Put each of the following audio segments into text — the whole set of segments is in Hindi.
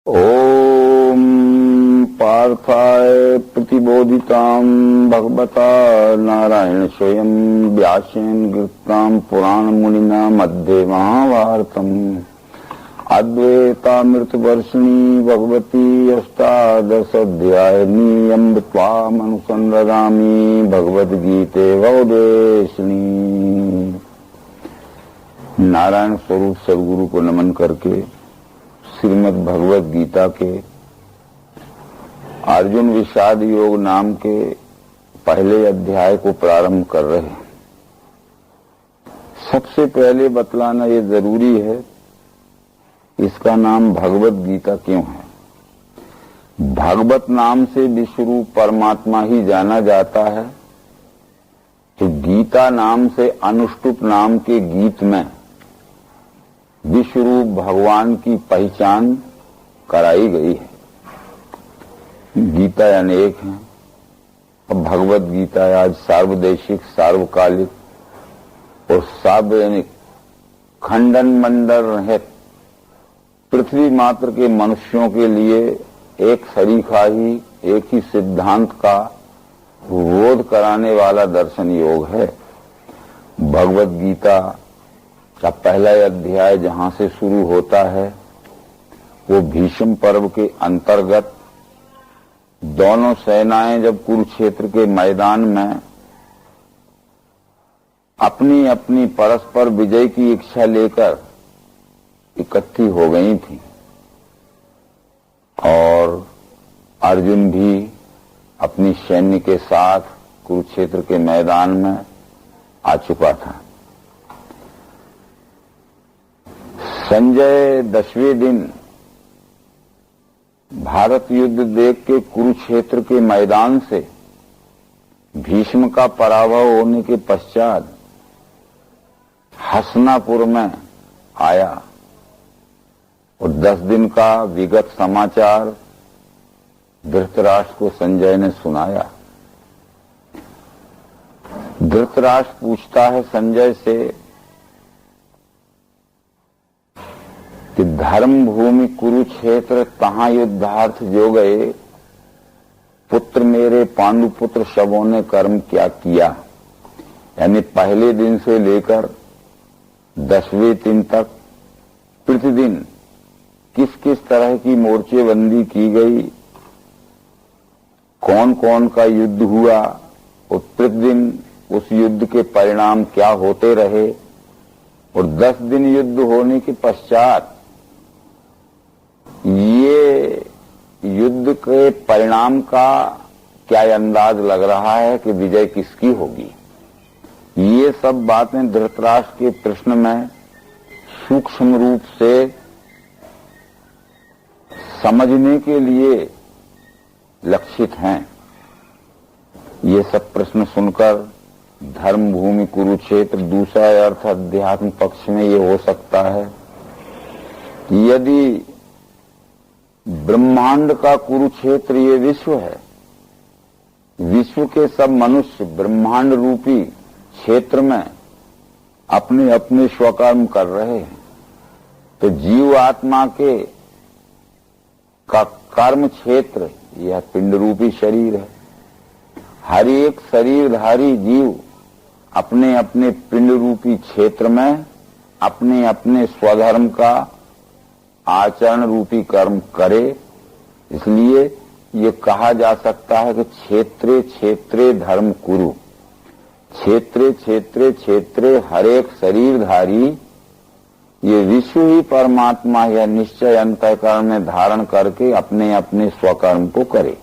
ओम पार्थाय प्रतिबोधितां भगवता नारायण स्वयं व्यासेन गीतां पुराण मुनिना मध्ये महाभारतम् अद्वैतामृतवर्षिणी भगवती अष्टादशाध्यायिनी अमृत्वामनुसंदधामि भगवद्गीते भवदेशिनी। नारायण स्वरूप सदगुरु को नमन करके श्रीमद् भगवद गीता के अर्जुन विषाद योग नाम के पहले अध्याय को प्रारंभ कर रहे हैं। सबसे पहले बतलाना ये जरूरी है, इसका नाम भगवद गीता क्यों है। भगवत नाम से विश्वरूप परमात्मा ही जाना जाता है, तो गीता नाम से अनुष्टुप नाम के गीत में विश्वरूप भगवान की पहचान कराई गई है। गीता अनेक हैं, अब भगवत गीता आज सार्वदेशिक, सार्वकालिक और सार्वजनिक खंडन मंडल रहित पृथ्वी मात्र के मनुष्यों के लिए एक सरीखा ही, एक ही सिद्धांत का बोध कराने वाला दर्शन योग है। भगवत गीता का पहला अध्याय जहां से शुरू होता है वो भीष्म पर्व के अंतर्गत दोनों सेनाएं जब कुरुक्षेत्र के मैदान में अपनी अपनी परस्पर विजय की इच्छा लेकर इकट्ठी हो गई थी और अर्जुन भी अपनी सैन्य के साथ कुरुक्षेत्र के मैदान में आ चुका था। संजय 10वें दिन भारत युद्ध देख के कुरुक्षेत्र के मैदान से भीष्म का पराभव होने के पश्चात हसनापुर में आया और 10 दिन का विगत समाचार धृतराष्ट्र को संजय ने सुनाया। धृतराष्ट्र पूछता है संजय से कि धर्म भूमि कुरुक्षेत्र तहां युद्धार्थ जो गए, पुत्र मेरे पांडुपुत्र शवों ने कर्म क्या किया। यानी पहले दिन से लेकर 10वें दिन तक प्रतिदिन किस किस तरह की मोर्चेबंदी की गई, कौन कौन का युद्ध हुआ और प्रतिदिन उस युद्ध के परिणाम क्या होते रहे, और 10 दिन युद्ध होने के पश्चात ये युद्ध के परिणाम का क्या अंदाज लग रहा है कि विजय किसकी होगी। ये सब बातें धृतराष्ट्र के प्रश्न में सूक्ष्म रूप से समझने के लिए लक्षित हैं। ये सब प्रश्न सुनकर धर्म भूमि कुरुक्षेत्र, दूसरा अर्थ अध्यात्म पक्ष में ये हो सकता है कि यदि ब्रह्मांड का कुरुक्षेत्र ये विश्व है, विश्व के सब मनुष्य ब्रह्मांड रूपी क्षेत्र में अपने अपने स्वकर्म कर रहे हैं, तो जीव आत्मा के का कर्म क्षेत्र यह पिंड रूपी शरीर है। हर एक शरीरधारी जीव अपने अपने पिंड रूपी क्षेत्र में अपने अपने स्वधर्म का आचरण रूपी कर्म करे। इसलिए ये कहा जा सकता है कि क्षेत्रे क्षेत्रे धर्म कुरु। क्षेत्रे क्षेत्रे क्षेत्रे हर एक शरीरधारी ये विश्व ही परमात्मा या निश्चय अंतःकरण में धारण करके अपने अपने स्वकर्म को करे।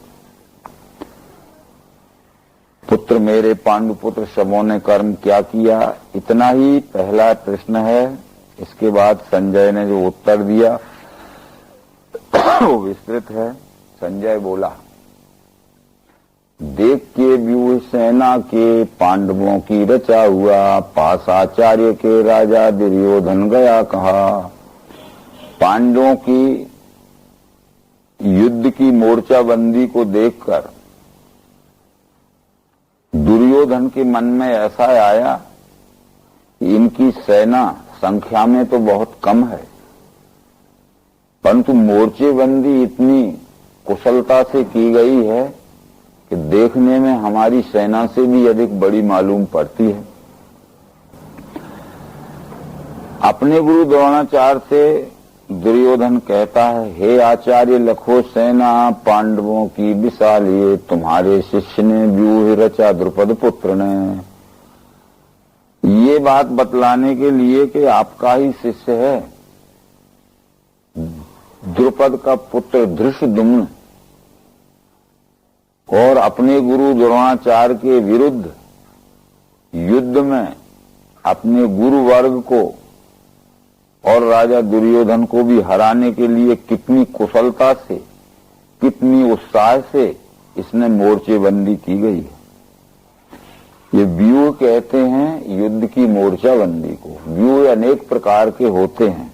पुत्र मेरे पांडुपुत्र शवों ने कर्म क्या किया, इतना ही पहला प्रश्न है। इसके बाद संजय ने जो उत्तर दिया वो विस्तृत है। संजय बोला, देख के व्यूह सेना के पांडवों की रचा हुआ, पास आचार्य के राजा दुर्योधन गया कहा। पांडवों की युद्ध की मोर्चाबंदी को देखकर दुर्योधन के मन में ऐसा आया कि इनकी सेना संख्या में तो बहुत कम है, परंतु मोर्चेबंदी इतनी कुशलता से की गई है कि देखने में हमारी सेना से भी अधिक बड़ी मालूम पड़ती है। अपने गुरु द्रोणाचार्य से दुर्योधन कहता है, हे आचार्य लखो सेना पांडवों की विशाल, ये तुम्हारे शिष्य ने व्यूह रचा द्रुपद पुत्र ने। ये बात बतलाने के लिए कि आपका ही शिष्य है द्रुपद का पुत्र धृष्टद्युम्न, और अपने गुरु द्रोणाचार्य के विरुद्ध युद्ध में अपने गुरु वर्ग को और राजा दुर्योधन को भी हराने के लिए कितनी कुशलता से, कितनी उत्साह से इसने मोर्चेबंदी की गई है। ये व्यूह कहते हैं युद्ध की मोर्चाबंदी को। व्यूह अनेक प्रकार के होते हैं,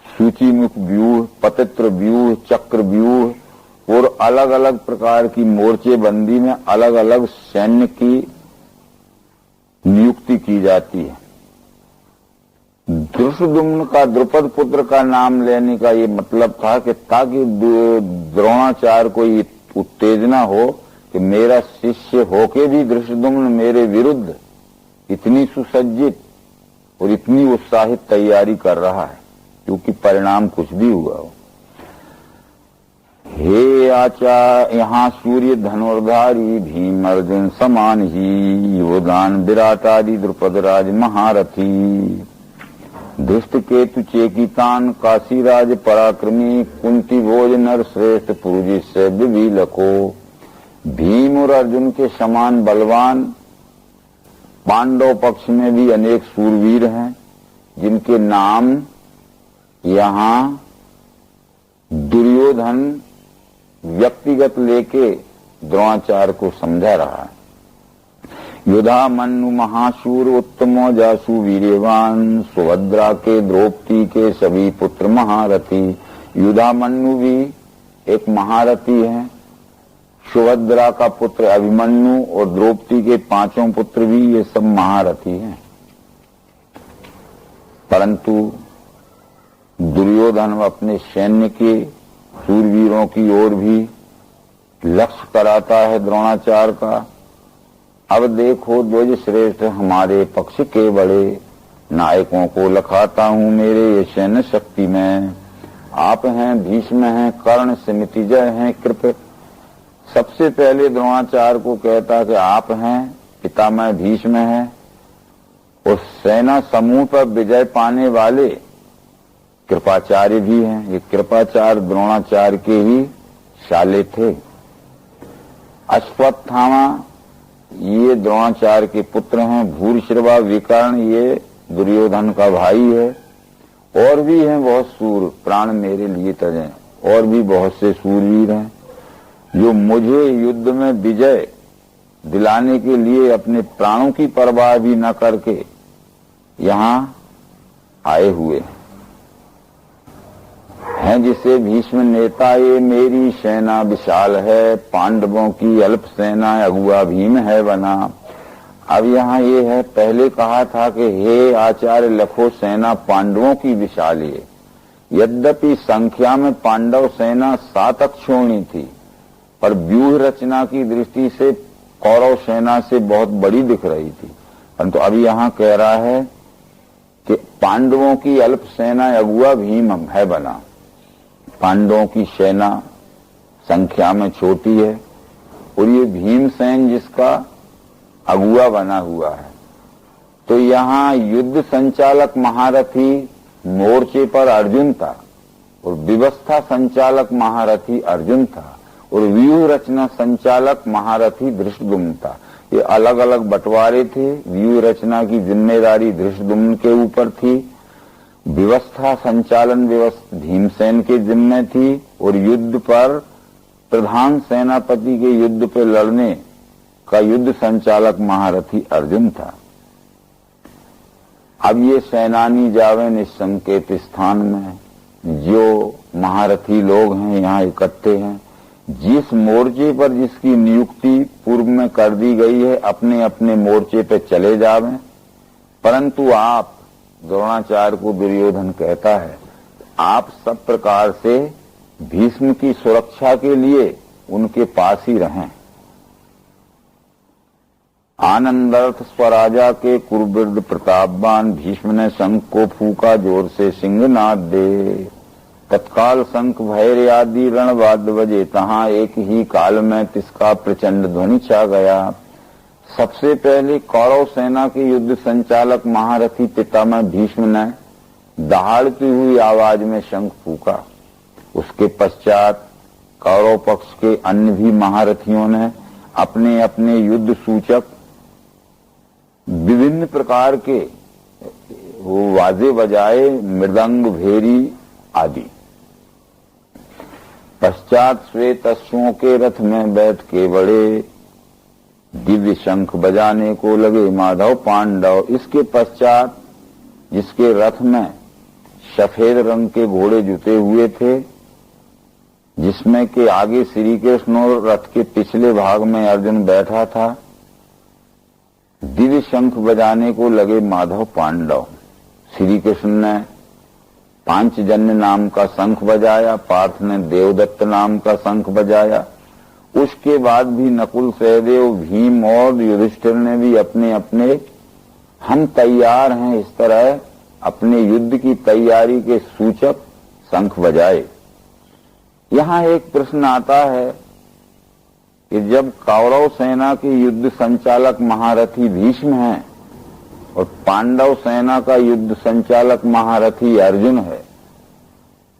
सूचीमुख व्यूह, पतित्र व्यूह, चक्र व्यूह, और अलग अलग प्रकार की मोर्चेबंदी में अलग अलग सैन्य की नियुक्ति की जाती है। धृष्टद्युम्न का द्रुपद पुत्र का नाम लेने का ये मतलब था कि ताकि द्रोणाचार्य को ये उत्तेजना हो कि मेरा शिष्य होके भी धृष्टद्युम्न मेरे विरुद्ध इतनी सुसज्जित और इतनी उत्साहित तैयारी कर रहा है, क्योंकि परिणाम कुछ भी हुआ हो। हे आचार्य, यहाँ सूर्य धनुर्धारी भीम अर्जुन समान ही, योदान विराट आदि द्रुपद राज महारथी, धृष्ट केतु चेकितान काशीराज पराक्रमी, कुंती भोज नर श्रेष्ठ पुरुष से विलको। भीम और अर्जुन के समान बलवान पांडव पक्ष में भी अनेक सूरवीर हैं, जिनके नाम यहाँ दुर्योधन व्यक्तिगत लेके द्रोणाचार्य को समझा रहा है। युधा मनु महाशूर उत्तमो जासु वीर्यवान, सुभद्रा के द्रौपदी के सभी पुत्र महारथी। युधा मनु भी एक महारथी है, सुभद्रा का पुत्र अभिमन्यु और द्रौपदी के पांचों पुत्र भी, ये सब महारथी हैं। परंतु दुर्योधन अपने सैन्य के सूरवीरों की ओर भी लक्ष्य कराता है द्रोणाचार्य का। अब देखो ध्वज श्रेष्ठ हमारे पक्ष के बड़े, नायकों को लखाता हूं मेरे ये सैन्य शक्ति में। आप हैं, भीष्म हैं, कर्ण, समितिजय हैं, कृप। सबसे पहले द्रोणाचार्य को कहता कि आप हैं, पितामह भीष्म हैं, और सेना समूह पर विजय पाने वाले कृपाचार्य भी हैं। ये कृपाचार्य द्रोणाचार्य के ही शाले थे। अश्वत्थामा ये द्रोणाचार्य के पुत्र हैं। भूरिश्रवा विकर्ण ये दुर्योधन का भाई है। और भी हैं बहुत सूर, प्राण मेरे लिए तजें, और भी बहुत से सूरवीर हैं जो मुझे युद्ध में विजय दिलाने के लिए अपने प्राणों की परवाह भी न करके यहां आए हुए हैं। जिसे भीष्म नेता, ये मेरी सेना विशाल है, पांडवों की अल्प सेना अगुआ भीम है बना। अब यहाँ ये है, पहले कहा था कि हे आचार्य लखो सेना पांडवों की विशाल है। यद्यपि संख्या में पांडव सेना 7 अक्षोणी थी, पर व्यूह रचना की दृष्टि से कौरव सेना से बहुत बड़ी दिख रही थी। परंतु अभी यहाँ कह रहा है कि पांडवों की अल्प सेना अगुआ भीम है बना। पांडवों की सेना संख्या में छोटी है और ये भीमसेन जिसका अगुआ बना हुआ है। तो यहाँ युद्ध संचालक महारथी मोर्चे पर अर्जुन था और व्यवस्था संचालक महारथी अर्जुन था और व्यूह रचना संचालक महारथी धृष्टद्युम्न था। ये अलग अलग बंटवारे थे। व्यूह रचना की जिम्मेदारी धृष्टद्युम्न के ऊपर थी, व्यवस्था संचालन व्यवस्था भीमसेन के जिम्मे थी, और युद्ध पर प्रधान सेनापति के युद्ध पे लड़ने का युद्ध संचालक महारथी अर्जुन था। अब ये सेनानी जावे निसंकेत स्थान में, जो महारथी लोग हैं यहाँ इकट्ठे हैं। जिस मोर्चे पर जिसकी नियुक्ति पूर्व में कर दी गई है, अपने अपने मोर्चे पे चले जावें। परंतु आप, द्रोणाचार्य को दुर्योधन कहता है, आप सब प्रकार से भीष्म की सुरक्षा के लिए उनके पास ही रहें। आनंदार्थ स्वराजा के कुरुवृद्ध प्रतापवान भीष्म ने शंख को फूका, जोर से सिंहनाद दे। तत्काल शंख भैर आदि रणवाद्य बजे, तहां एक ही काल में तिसका प्रचंड ध्वनि छा गया। सबसे पहले कौरव सेना के युद्ध संचालक महारथी पितामह भीष्म ने दहाड़ती हुई आवाज में शंख फूका। उसके पश्चात कौरव पक्ष के अन्य भी महारथियों ने अपने अपने युद्ध सूचक विभिन्न प्रकार के वो वाजे बजाए, मृदंग, भेरी आदि। पश्चात श्वेत अश्वों के रथ में बैठ के बड़े दिव्य शंख बजाने को लगे माधव पांडव। इसके पश्चात जिसके रथ में सफेद रंग के घोड़े जुते हुए थे, जिसमें के आगे श्री कृष्ण और रथ के पिछले भाग में अर्जुन बैठा था, दिव्य शंख बजाने को लगे माधव पांडव। श्री कृष्ण ने पांचजन्य नाम का शंख बजाया, पार्थ ने देवदत्त नाम का शंख बजाया। उसके बाद भी नकुल, सहदेव, भीम और युधिष्ठिर ने भी अपने अपने हम तैयार हैं इस तरह अपने युद्ध की तैयारी के सूचक शंख बजाए। यहां एक प्रश्न आता है कि जब कौरव सेना के युद्ध संचालक महारथी भीष्म हैं और पांडव सेना का युद्ध संचालक महारथी अर्जुन है,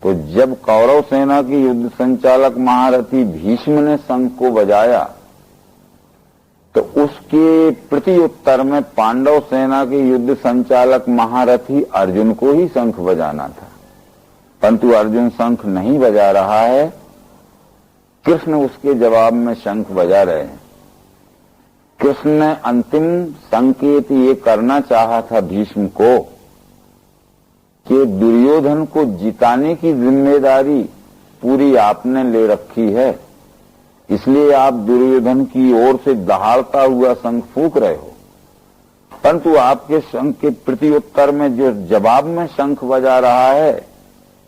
तो जब कौरव सेना के युद्ध संचालक महारथी भीष्म ने शंख को बजाया तो उसके प्रति उत्तर में पांडव सेना के युद्ध संचालक महारथी अर्जुन को ही शंख बजाना था, परंतु अर्जुन शंख नहीं बजा रहा है, कृष्ण उसके जवाब में शंख बजा रहे हैं। कृष्ण ने अंतिम संकेत ये करना चाहा था भीष्म को कि दुर्योधन को जिताने की जिम्मेदारी पूरी आपने ले रखी है, इसलिए आप दुर्योधन की ओर से दहाड़ता हुआ शंख फूंक रहे हो, परंतु आपके शंख के प्रति उत्तर में जो जवाब में शंख बजा रहा है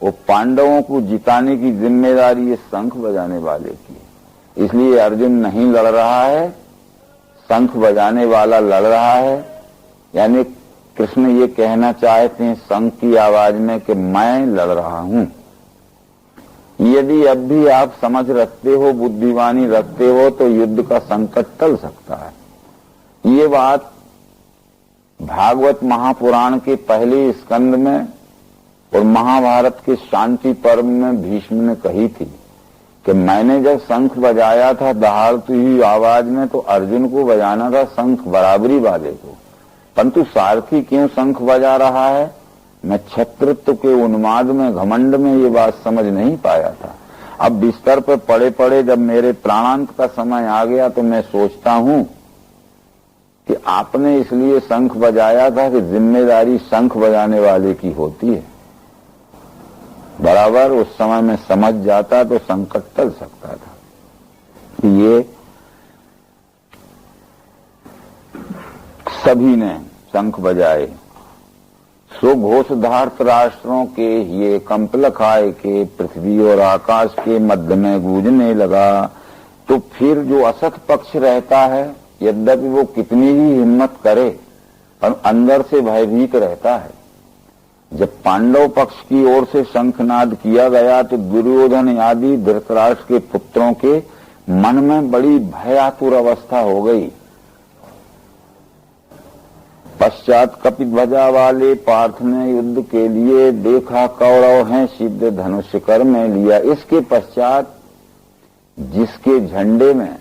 वो पांडवों को जिताने की जिम्मेदारी ये शंख बजाने वाले की है। इसलिए अर्जुन नहीं लड़ रहा है, शंख बजाने वाला लड़ रहा है। यानी कृष्ण ये कहना चाहते हैं शंख की आवाज में कि मैं लड़ रहा हूं। यदि अब भी आप समझ रखते हो, बुद्धिवानी रखते हो, तो युद्ध का संकट टल सकता है। ये बात भागवत महापुराण के पहले स्कंद में और महाभारत के शांति पर्व में भीष्म ने कही थी कि मैंने जब शंख बजाया था दहाड़ती हुई आवाज में तो अर्जुन को बजाना था शंख बराबरी वाले को, परंतु सारथी क्यों शंख बजा रहा है, मैं छत्रत्व के उन्माद में, घमंड में ये बात समझ नहीं पाया था। अब बिस्तर पर पड़े पड़े जब मेरे प्राणांत का समय आ गया तो मैं सोचता हूं कि आपने इसलिए शंख बजाया था कि जिम्मेदारी शंख बजाने वाले की होती है। बराबर उस समय में समझ जाता तो संकट टल सकता था। ये सभी ने शंख बजाए। सो घोषधार्थ राष्ट्रों के ये कंपल खाए के पृथ्वी और आकाश के मध्य में गूंजने लगा। तो फिर जो असत पक्ष रहता है, यद्यपि वो कितनी ही हिम्मत करे पर अंदर से भयभीत रहता है। जब पांडव पक्ष की ओर से शंखनाद किया गया तो दुर्योधन आदि धृतराष्ट्र के पुत्रों के मन में बड़ी भयातुर अवस्था हो गई। पश्चात कपिध्वजा वाले पार्थ ने युद्ध के लिए देखा, कौरव हैं, सिद्ध धनुष कर में लिया। इसके पश्चात जिसके झंडे में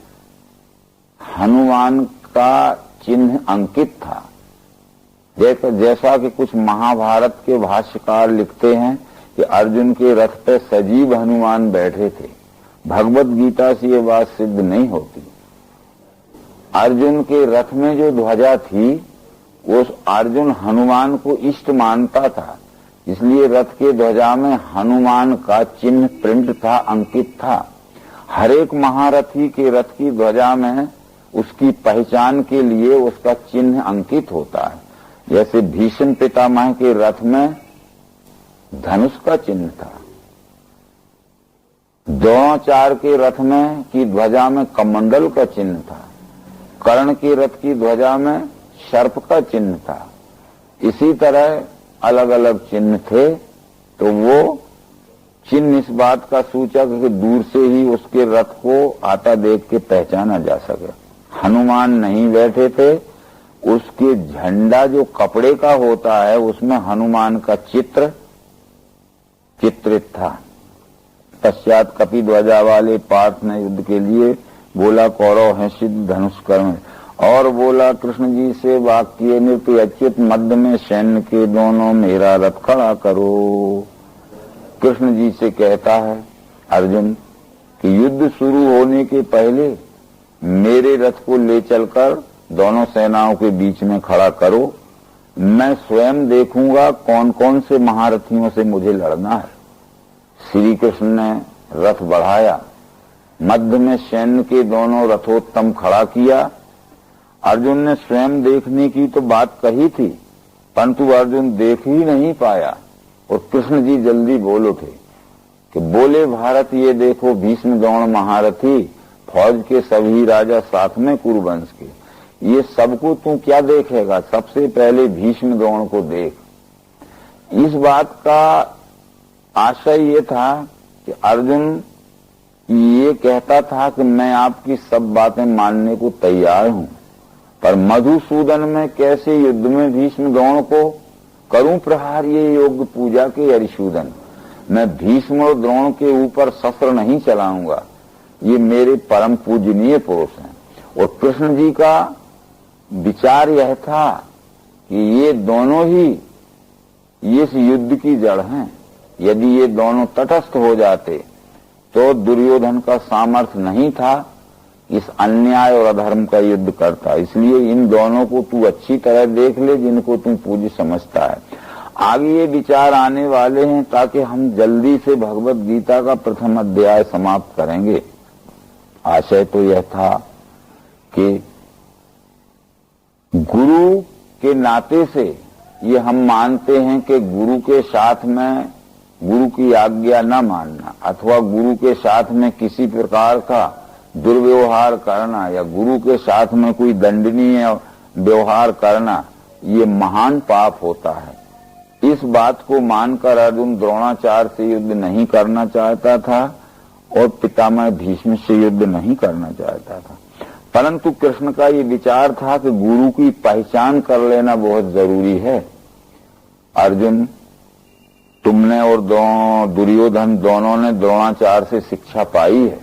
हनुमान का चिन्ह अंकित था, जैसा कि कुछ महाभारत के भाष्यकार लिखते हैं कि अर्जुन के रथ पे सजीव हनुमान बैठे थे। भगवत गीता से ये बात सिद्ध नहीं होती। अर्जुन के रथ में जो ध्वजा थी वो अर्जुन हनुमान को इष्ट मानता था, इसलिए रथ के ध्वजा में हनुमान का चिन्ह प्रिंट था, अंकित था। हर एक महारथी के रथ की ध्वजा में उसकी पहचान के लिए उसका चिन्ह अंकित होता है। जैसे भीष्म पितामह के रथ में धनुष का चिन्ह था। द्रोणाचार्य के रथ में की ध्वजा में कमंडल का चिन्ह था। कर्ण के रथ की ध्वजा में सर्प का चिन्ह था। इसी तरह अलग अलग चिन्ह थे। तो वो चिन्ह इस बात का सूचक है कि दूर से ही उसके रथ को आता देख के पहचाना जा सके। हनुमान नहीं बैठे थे, उसके झंडा जो कपड़े का होता है उसमें हनुमान का चित्रित था। पश्चात कपि ध्वजा वाले पार्थ ने युद्ध के लिए बोला, कौरव हैं सिद्ध धनुष कर्म, और बोला कृष्ण जी से वाक्य नृत्य अच्युत मध्य में सैन्य के दोनों मेरा रथ खड़ा करो। कृष्ण जी से कहता है अर्जुन कि युद्ध शुरू होने के पहले मेरे रथ को ले चलकर दोनों सेनाओं के बीच में खड़ा करो। मैं स्वयं देखूंगा कौन कौन से महारथियों से मुझे लड़ना है। श्री कृष्ण ने रथ बढ़ाया, मध्य में सैन्य के दोनों रथोत्तम खड़ा किया। अर्जुन ने स्वयं देखने की तो बात कही थी, परंतु अर्जुन देख ही नहीं पाया और कृष्ण जी जल्दी बोल उठे कि बोले भारत ये देखो भीष्म द्रोण महारथी, फौज के सभी राजा साथ में कुरुवंश के, ये सबको तू क्या देखेगा, सबसे पहले भीष्म द्रोण को देख। इस बात का आशय ये था कि अर्जुन ये कहता था कि मैं आपकी सब बातें मानने को तैयार हूं, पर मधुसूदन में कैसे युद्ध में भीष्म द्रोण को करूं प्रहार, ये योग्य पूजा के अरिशूदन। मैं भीष्म और द्रोण के ऊपर शस्त्र नहीं चलाऊंगा, ये मेरे परम पूजनीय पुरुष हैं। और कृष्ण जी का विचार यह था कि ये दोनों ही इस युद्ध की जड़ हैं। यदि ये दोनों तटस्थ हो जाते तो दुर्योधन का सामर्थ्य नहीं था इस अन्याय और अधर्म का युद्ध करता। इसलिए इन दोनों को तू अच्छी तरह देख ले जिनको तू पूज्य समझता है। आगे ये विचार आने वाले हैं ताकि हम जल्दी से भगवत गीता का प्रथम अध्याय समाप्त करेंगे। आशय तो यह था कि गुरु के नाते से ये हम मानते हैं कि गुरु के साथ में गुरु की आज्ञा न मानना अथवा गुरु के साथ में किसी प्रकार का दुर्व्यवहार करना या गुरु के साथ में कोई दंडनीय व्यवहार करना ये महान पाप होता है। इस बात को मानकर अर्जुन द्रोणाचार्य से युद्ध नहीं करना चाहता था और पितामह भीष्म से युद्ध नहीं करना चाहता था, परंतु कृष्ण का ये विचार था कि गुरु की पहचान कर लेना बहुत जरूरी है। अर्जुन, तुमने और दुर्योधन दोनों ने द्रोणाचार्य से शिक्षा पाई है।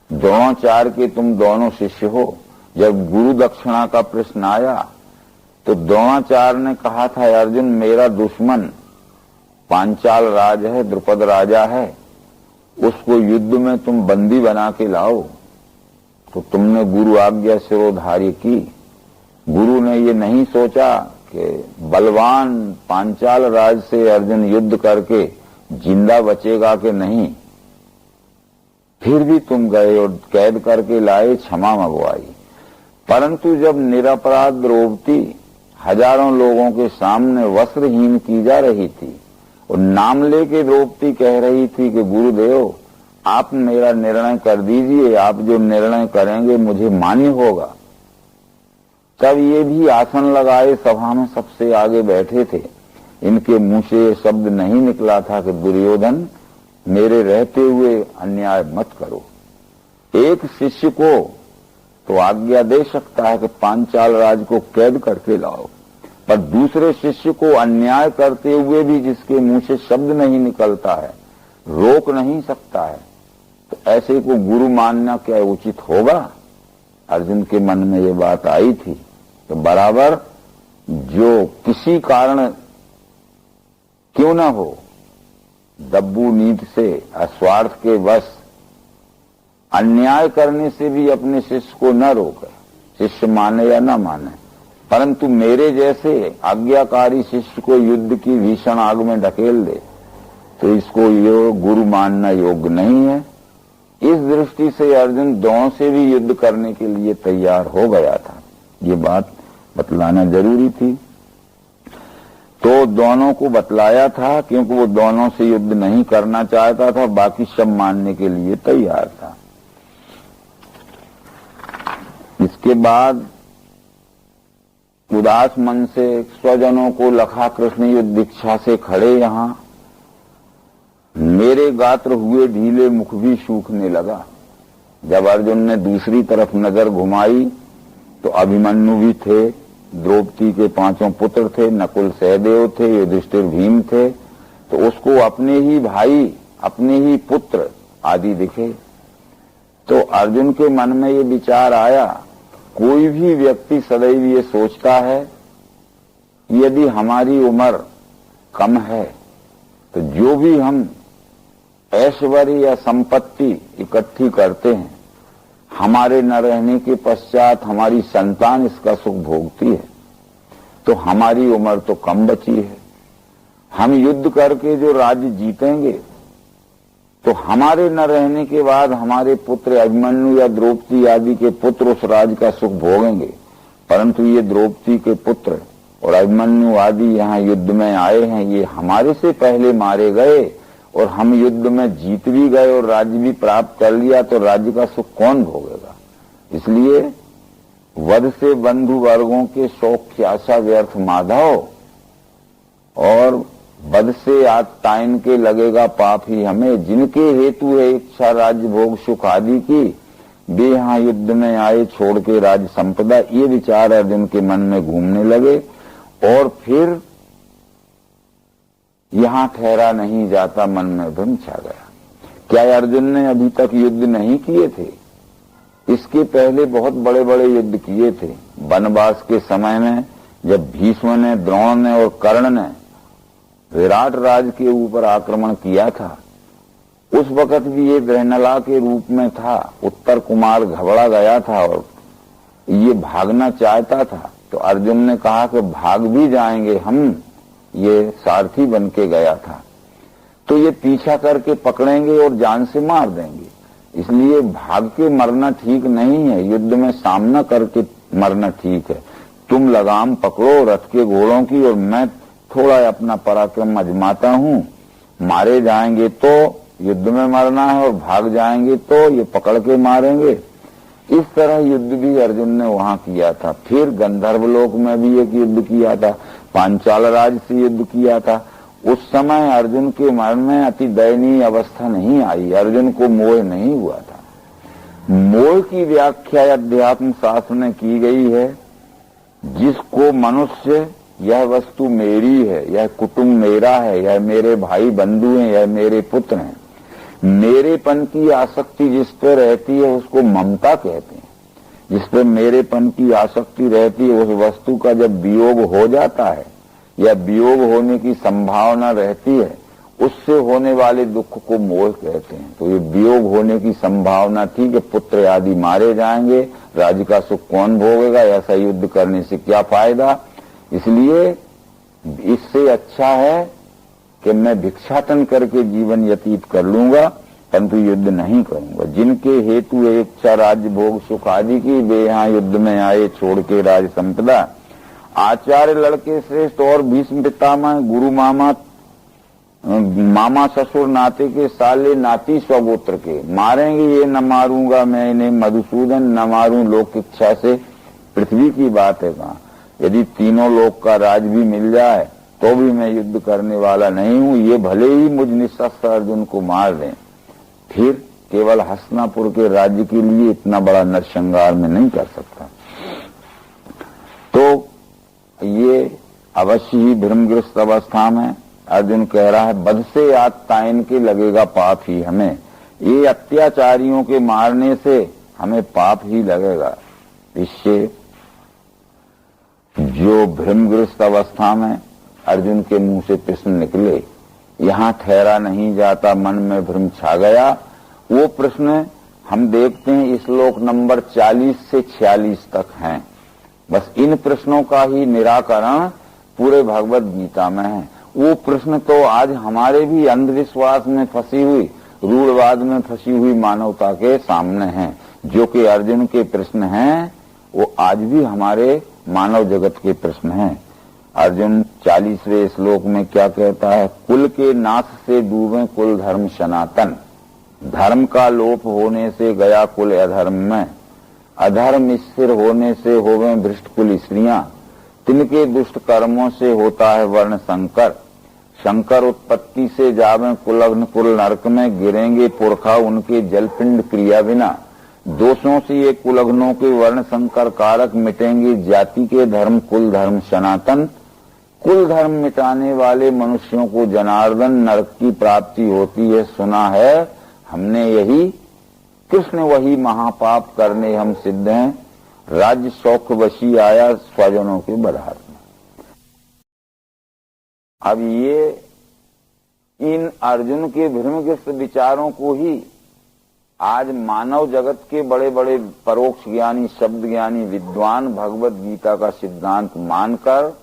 द्रोणाचार्य के तुम दोनों शिष्य हो। जब गुरु दक्षिणा का प्रश्न आया तो द्रोणाचार्य ने कहा था, अर्जुन मेरा दुश्मन पांचाल राज है, द्रुपद राजा है, उसको युद्ध में तुम बंदी बना के लाओ। तो तुमने गुरु आज्ञा सिरोधार्य की। गुरु ने ये नहीं सोचा कि बलवान पांचाल राज से अर्जुन युद्ध करके जिंदा बचेगा कि नहीं, फिर भी तुम गए और कैद करके लाए, क्षमा मंगवाई। परंतु जब निरपराध द्रौपदी हजारों लोगों के सामने वस्त्रहीन की जा रही थी और नाम लेके द्रौपदी कह रही थी कि गुरुदेव आप मेरा निर्णय कर दीजिए, आप जो निर्णय करेंगे मुझे मान्य होगा, तब ये भी आसन लगाए सभा में सबसे आगे बैठे थे। इनके मुंह से ये शब्द नहीं निकला था कि दुर्योधन मेरे रहते हुए अन्याय मत करो। एक शिष्य को तो आज्ञा दे सकता है कि पांचाल राज को कैद करके लाओ, पर दूसरे शिष्य को अन्याय करते हुए भी जिसके मुंह से शब्द नहीं निकलता है, रोक नहीं सकता है, तो ऐसे को गुरु मानना क्या उचित होगा? अर्जुन के मन में ये बात आई थी। तो बराबर जो किसी कारण क्यों न हो दब्बू नीति से अस्वार्थ के वश अन्याय करने से भी अपने शिष्य को न रोके, शिष्य माने या न माने, परंतु मेरे जैसे आज्ञाकारी शिष्य को युद्ध की भीषण आग में ढकेल दे तो इसको ये गुरु मानना योग्य नहीं है। इस दृष्टि से अर्जुन द्रोण से भी युद्ध करने के लिए तैयार हो गया था। ये बात बतलाना जरूरी थी। तो दोनों को बतलाया था, क्योंकि वो दोनों से युद्ध नहीं करना चाहता था, बाकी सब मानने के लिए तैयार था। इसके बाद उदास मन से स्वजनों को लखा कृष्ण युद्ध इच्छा से खड़े यहां। मेरे गात्र हुए ढीले, मुख भी सूखने लगा। जब अर्जुन ने दूसरी तरफ नजर घुमाई तो अभिमन्यु भी थे, द्रौपदी के 5 पुत्र थे, नकुल सहदेव थे, युधिष्ठिर भीम थे, तो उसको अपने ही भाई, अपने ही पुत्र आदि दिखे। तो अर्जुन के मन में ये विचार आया, कोई भी व्यक्ति सदैव ये सोचता है यदि हमारी उम्र कम है तो जो भी हम ऐश्वर्य या संपत्ति इकट्ठी करते हैं, हमारे न रहने के पश्चात हमारी संतान इसका सुख भोगती है, तो हमारी उम्र तो कम बची है। हम युद्ध करके जो राज्य जीतेंगे तो हमारे न रहने के बाद हमारे पुत्र अभिमन्यु या द्रौपदी आदि के पुत्र उस राज्य का सुख भोगेंगे। परंतु ये द्रौपदी के पुत्र और अभिमन्यु आदि यहाँ युद्ध में आए हैं, ये हमारे से पहले मारे गए और हम युद्ध में जीत भी गए और राज्य भी प्राप्त कर लिया, तो राज्य का सुख कौन भोगेगा। इसलिए वध से बंधु वर्गों के शौक की आशा व्यर्थ माधव, और वध से आत्तायन के लगेगा पाप ही हमें। जिनके हेतु है इच्छा राज्य भोग सुख आदि की, वे यहाँ युद्ध में आए छोड़ के राज्य संपदा। ये विचार अर्जुन के मन में घूमने लगे और फिर यहां ठहरा नहीं जाता, मन में भ्रम छा गया। क्या अर्जुन ने अभी तक युद्ध नहीं किए थे? इसके पहले बहुत बड़े बड़े युद्ध किए थे। वनवास के समय में जब भीष्म ने, द्रोण ने और कर्ण ने विराट राज के ऊपर आक्रमण किया था, उस वक्त भी ये ग्रहणला के रूप में था। उत्तर कुमार घबरा गया था और ये भागना चाहता था, तो अर्जुन ने कहा कि भाग भी जाएंगे हम, ये सारथी बन के गया था, तो ये पीछा करके पकड़ेंगे और जान से मार देंगे। इसलिए भाग के मरना ठीक नहीं है, युद्ध में सामना करके मरना ठीक है। तुम लगाम पकड़ो रथ के घोड़ों की और मैं थोड़ा अपना पराक्रम आजमाता हूं। मारे जाएंगे तो युद्ध में मरना है और भाग जाएंगे तो ये पकड़ के मारेंगे। इस तरह युद्ध भी अर्जुन ने वहां किया था। फिर गंधर्वलोक में भी एक युद्ध किया था, पांचाल राज से युद्ध किया था। उस समय अर्जुन के मन में अति दयनीय अवस्था नहीं आई, अर्जुन को मोह नहीं हुआ था। मोह की व्याख्या अध्यात्म शास्त्र में की गई है, जिसको मनुष्य यह वस्तु मेरी है, यह कुटुंब मेरा है, यह मेरे भाई बंधु हैं, यह मेरे पुत्र हैं, मेरेपन की आसक्ति जिस पर रहती है उसको ममता कहते हैं। जिस पर मेरेपन की आसक्ति रहती है, उस वस्तु का जब वियोग हो जाता है या वियोग होने की संभावना रहती है, उससे होने वाले दुख को मोह कहते हैं। तो ये वियोग होने की संभावना थी कि पुत्र आदि मारे जाएंगे, राज्य का सुख कौन भोगेगा, ऐसा युद्ध करने से क्या फायदा। इसलिए इससे अच्छा है कि मैं भिक्षाटन करके जीवन व्यतीत कर लूंगा, परंतु युद्ध नहीं करूंगा। जिनके हेतु इच्छा राज्य भोग सुख आदि की, वे यहाँ युद्ध में आए छोड़ के राज संपदा। आचार्य लड़के श्रेष्ठ और भीष्म पितामह, गुरु मामा, मामा ससुर नाते के साले नाती स्वगोत्र के मारेंगे, ये न मारूंगा मैं इन्हें मधुसूदन, न मारूं लोक इच्छा से। पृथ्वी की बात है कहाँ, यदि तीनों लोक का राज भी मिल जाए तो भी मैं युद्ध करने वाला नहीं हूं। ये भले ही मुझ निशस्त्र अर्जुन को मार दें, फिर केवल हस्तिनापुर के राज्य के लिए इतना बड़ा नरसंहार में नहीं कर सकता। तो ये अवश्य ही भ्रमग्रस्त अवस्था में अर्जुन कह रहा है, बध से आत्तायन के लगेगा पाप ही हमें। ये अत्याचारियों के मारने से हमें पाप ही लगेगा। इससे जो भ्रमग्रस्त अवस्था में अर्जुन के मुंह से प्रश्न निकले, यहां ठहरा नहीं जाता, मन में भ्रम छा गया, वो प्रश्न हम देखते हैं श्लोक नंबर 40 से 46 तक हैं। बस इन प्रश्नों का ही निराकरण पूरे भगवत गीता में है। वो प्रश्न तो आज हमारे भी अंधविश्वास में फंसी हुई, रूढ़वाद में फंसी हुई मानवता के सामने हैं। जो कि अर्जुन के प्रश्न हैं, वो आज भी हमारे मानव जगत के प्रश्न हैं। अर्जुन 40वें श्लोक में क्या कहता है? कुल के नाश से डूबे कुल धर्म सनातन, धर्म का लोप होने से गया कुल अधर्म में, अधर्म स्थिर होने से होवे भ्रष्ट कुल स्त्रियां, तिनके दुष्ट कर्मों से होता है वर्ण संकर, शंकर उत्पत्ति से जावे कुलग्न कुल नरक में, गिरेंगे पुरखा उनके जलपिंड क्रिया बिना, दोषों से ये कुलग्नों के वर्ण संकर कारक, मिटेंगे जाति के धर्म कुल धर्म सनातन, कुल धर्म मिटाने वाले मनुष्यों को जनार्दन नरक की प्राप्ति होती है। सुना है हमने यही, कृष्ण वही महापाप करने हम सिद्ध हैं, राज्य शौक वशी आया स्वजनों के बरार में। अब ये इन अर्जुन के भ्रमग्रस्त विचारों को ही आज मानव जगत के बड़े बड़े परोक्ष ज्ञानी, शब्द ज्ञानी विद्वान भगवत गीता का सिद्धांत मानकर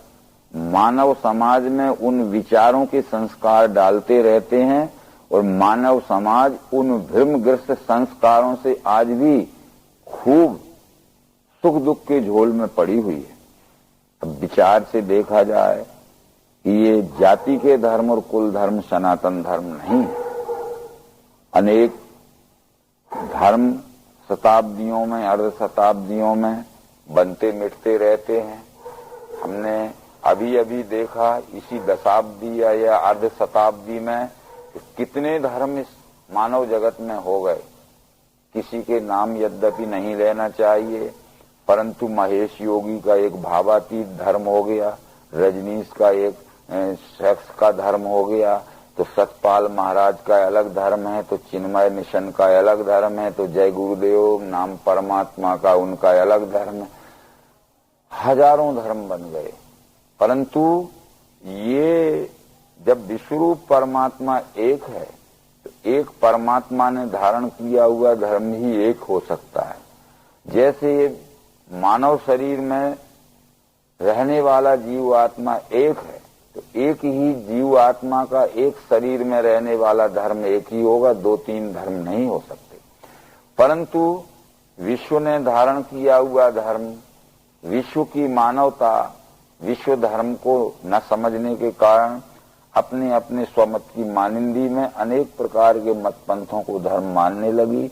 मानव समाज में उन विचारों के संस्कार डालते रहते हैं और मानव समाज उन भ्रमग्रस्त संस्कारों से आज भी खूब सुख दुख के झोल में पड़ी हुई है। अब विचार से देखा जाए कि ये जाति के धर्म और कुल धर्म सनातन धर्म नहीं, अनेक धर्म शताब्दियों में, अर्ध शताब्दियों में बनते मिटते रहते हैं। हमने अभी अभी देखा इसी दशाब्दी या अर्ध शताब्दी में कितने धर्म इस मानव जगत में हो गए। किसी के नाम यद्यपि नहीं लेना चाहिए, परंतु महेश योगी का एक भावातीत धर्म हो गया, रजनीश का एक सेक्स का धर्म हो गया, तो सतपाल महाराज का अलग धर्म है, तो चिन्मय मिशन का अलग धर्म है, तो जय गुरुदेव नाम परमात्मा का उनका अलग धर्म है। हजारों धर्म बन गए, परंतु ये जब विश्वरूप परमात्मा एक है तो एक परमात्मा ने धारण किया हुआ धर्म ही एक हो सकता है। जैसे ये मानव शरीर में रहने वाला जीव आत्मा एक है, तो एक ही जीव आत्मा का एक शरीर में रहने वाला धर्म एक ही होगा, दो तीन धर्म नहीं हो सकते। परंतु विश्व ने धारण किया हुआ धर्म, विश्व की मानवता विश्व धर्म को न समझने के कारण अपने अपने स्वमत की मानिंदी में अनेक प्रकार के मत पंथों को धर्म मानने लगी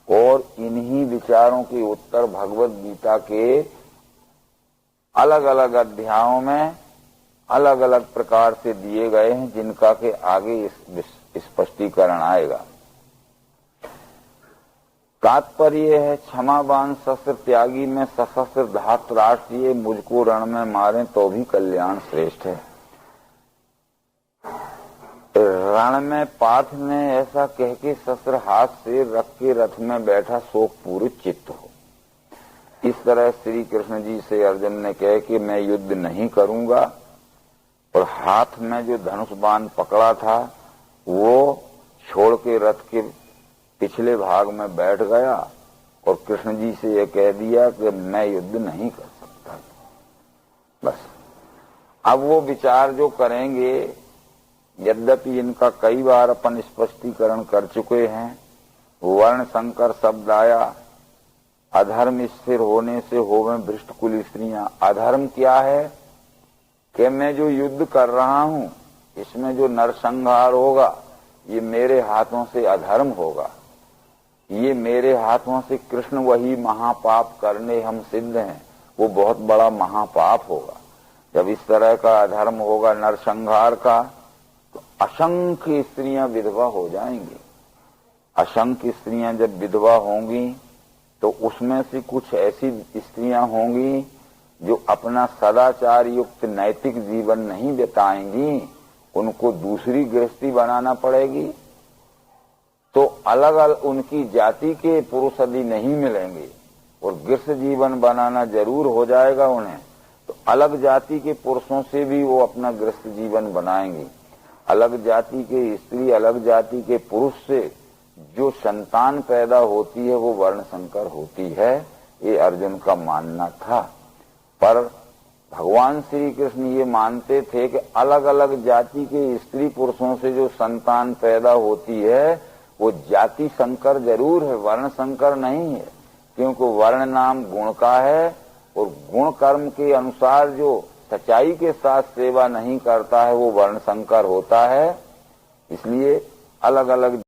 और इन्हीं विचारों के उत्तर भगवत गीता के अलग अलग अध्यायों में अलग अलग प्रकार से दिए गए हैं, जिनका के आगे स्पष्टीकरण आएगा। तात्पर्य है क्षमावान शस्त्र त्यागी में सशस्त्र धातराष्ट्र, ये मुझको रण में मारे तो भी कल्याण श्रेष्ठ है। रण में पार्थ ने ऐसा कह के शस्त्र हाथ से रख के रथ में बैठा शोक पूरित चित्त हो। इस तरह श्री कृष्ण जी से अर्जुन ने कह कि मैं युद्ध नहीं करूंगा, और हाथ में जो धनुष बाण पकड़ा था वो छोड़ के रथ के पिछले भाग में बैठ गया और कृष्ण जी से यह कह दिया कि मैं युद्ध नहीं कर सकता। बस अब वो विचार जो करेंगे, यद्यपि इनका कई बार अपन स्पष्टीकरण कर चुके हैं। वर्ण संकर शब्द आया, अधर्म स्थिर होने से होवे भ्रष्ट कुल स्त्रियां। अधर्म क्या है कि मैं जो युद्ध कर रहा हूं इसमें जो नरसंहार होगा ये मेरे हाथों से अधर्म होगा, ये मेरे हाथों से कृष्ण वही महापाप करने हम सिद्ध हैं, वो बहुत बड़ा महापाप होगा। जब इस तरह का अधर्म होगा नरसंहार का, तो असंख्य स्त्रियां विधवा हो जाएंगी। असंख्य स्त्रियां जब विधवा होंगी तो उसमें से कुछ ऐसी स्त्रियां होंगी जो अपना सदाचार युक्त नैतिक जीवन नहीं बिताएंगी, उनको दूसरी गृहस्थी बनाना पड़ेगी। तो अलग अलग उनकी जाति के पुरुष यदि नहीं मिलेंगे और गृहस्थ जीवन बनाना जरूर हो जाएगा उन्हें, तो अलग जाति के पुरुषों से भी वो अपना गृहस्थ जीवन बनाएंगी। अलग जाति के स्त्री अलग जाति के पुरुष से जो संतान पैदा होती है वो वर्ण संकर होती है, ये अर्जुन का मानना था। पर भगवान श्री कृष्ण ये मानते थे कि अलग अलग जाति के स्त्री पुरुषों से जो संतान पैदा होती है वो जाति संकर जरूर है, वर्ण संकर नहीं है। क्योंकि वर्ण नाम गुण का है और गुण कर्म के अनुसार जो सच्चाई के साथ सेवा नहीं करता है वो वर्ण संकर होता है। इसलिए अलग अलग